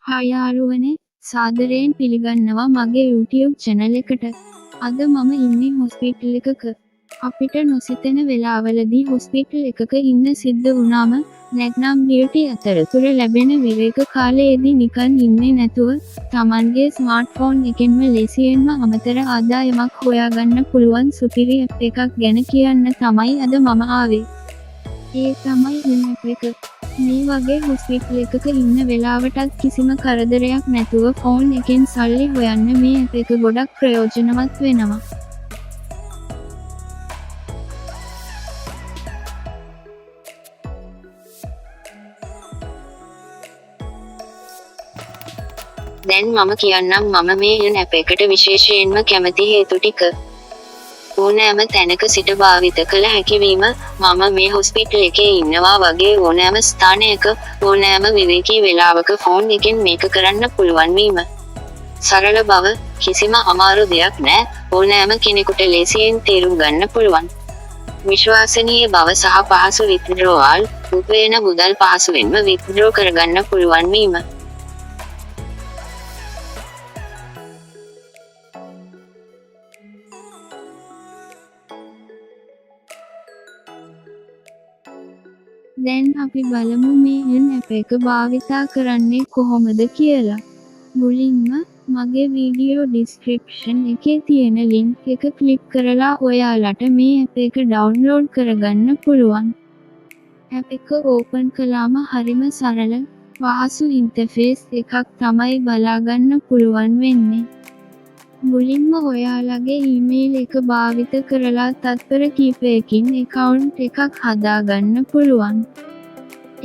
Hi යාළුවනේ සාදරයෙන් පිළිගන්නවා මගේ YouTube channel එකට. අද මම ඉන්නේ හොස්පිටල් එකක. අපිට නොසිතෙන වෙලාවලදී හොස්පිටල් එකක ඉන්න සිද්ධ වුණාම නැත්නම් ඩියුටි අතරතුර ලැබෙන විවේක කාලයේදී නිකන් ඉන්නේ නැතුව Tamanගේ ස්මාර්ට්ෆෝන් එකෙන්ම ලේසියෙන්ම අමතර ආදායමක් හොයාගන්න පුළුවන් සුපිරි ඇප් එකක් ගැන කියන්න තමයි අද මම ආවේ. ඒ තමයි UNAP එක. මේ වගේ හොස්පිටල් එකක ඉන්න වෙලාවටත් කිසිම කරදරයක් නැතුව ෆෝන් එකෙන් සල්ලි හොයන්න මේ ඇප් එක ගොඩක් ප්‍රයෝජනවත් වෙනවා. දැන් මම කියන්නම් මම මේ UNAP එකට විශේෂයෙන්ම කැමති හේතු ටික. ඕනෑම තැනක සිට භාවිත කළ හැකිවීම, මම මේ හොස්පිටල් එකේ ඉන්නවා වගේ ඕනෑම ස්ථානයක, ඕනෑම විවේකී වෙලාවක ෆෝන් එකෙන් මේක කරන්න පුළුවන් වීම. සරල බව, කිසිම අමාරු දෙයක් නෑ, ඕනෑම කෙනෙකුට ලේසියෙන් තේරුම් ගන්න පුළුවන්. විශ්වාසනීය බව සහ පහසු විත්ඩ්‍රෝවල්, උපයන මුදල් පහසුවෙන්ම විත්ඩ්‍රෝ කරගන්න පුළුවන් වීම. දැන් අපි බලමු මේ UNAP එක භාවිතා කරන්නේ කොහොමද කියලා. මුලින්ම මගේ වීඩියෝ ඩිස්ක්‍රිප්ෂන් එකේ තියෙන ලින්ක් එක ක්ලික් කරලා ඔයාලට මේ ඇප් එක ඩවුන්ලෝඩ් කරගන්න පුළුවන්. ඇප් එක ඕපන් කළාම හරිම සරල, පහසු ඉන්ටර්ෆේස් එකක් තමයි බලාගන්න පුළුවන් වෙන්නේ. මුලින්ම ඔයාලගේ ඊමේල් එක භාවිත කරලා තත්පර කිහිපයකින් account එකක් හදාගන්න පුළුවන්.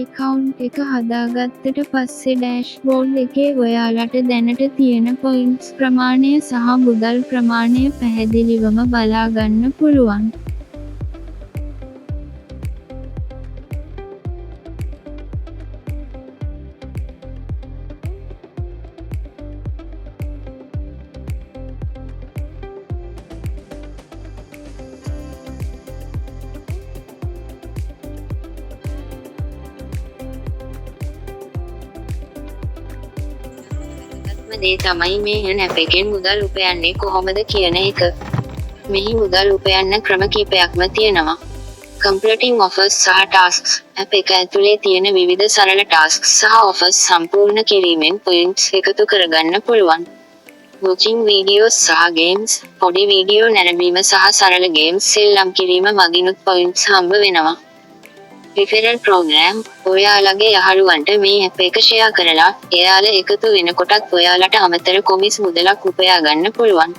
account එක හදාගත්තට පස්සේ dashboard එකේ ඔයාලට දැනට තියෙන points ප්‍රමාණය සහ මුදල් ප්‍රමාණය පැහැදිලිවම බලාගන්න පුළුවන්. දේ තමයි මේ UNAP එකෙන් මුදල් උපයන්නේ කොහොමද කියන එක. මෙහි මුදල් උපයන්න ක්‍රම කීපයක්ම තියෙනවා. Completing offers සහ tasks. ඇප් එක ඇතුලේ තියෙන විවිධ සරල tasks සහ offers සම්පූර්ණ කිරීමෙන් points එකතු කරගන්න පුළුවන්. Watching videos සහ games, පොඩි වීඩියෝ නැරඹීම සහ සරල games සෙල්ලම් කිරීම මගිනුත් points හම්බ වෙනවා. Referral program, ඔයාලගේ යහළුවන්ට මේ ඇප් එක ෂෙයා කරලා, එයාලා එකතු වෙනකොටත් ඔයාලට අමතර කොමිස් මුදලක් උපයා ගන්න පුළුවන්.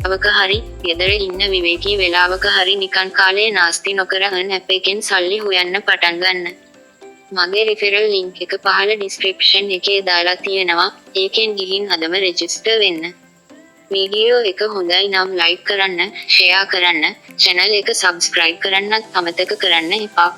අවක හරි, ගෙදර ඉන්න විවේකී වෙලාවක හරි නිකන් කාලය නාස්ති නොකර UNAP එකෙන් සල්ලි හොයන්න පටන් ගන්න. මගේ රිෆරල් ලින්ක් එක පහළ ඩිස්ක්‍රිප්ෂන් එකේ දාලා තියෙනවා. ඒකෙන් ගිහින් අදම රෙජිස්ටර් වෙන්න. වීඩියෝ එක හොඳයි නම් ලයික් කරන්න, ෂෙයා කරන්න, channel එක subscribe කරන්නත් අමතක කරන්න එපා.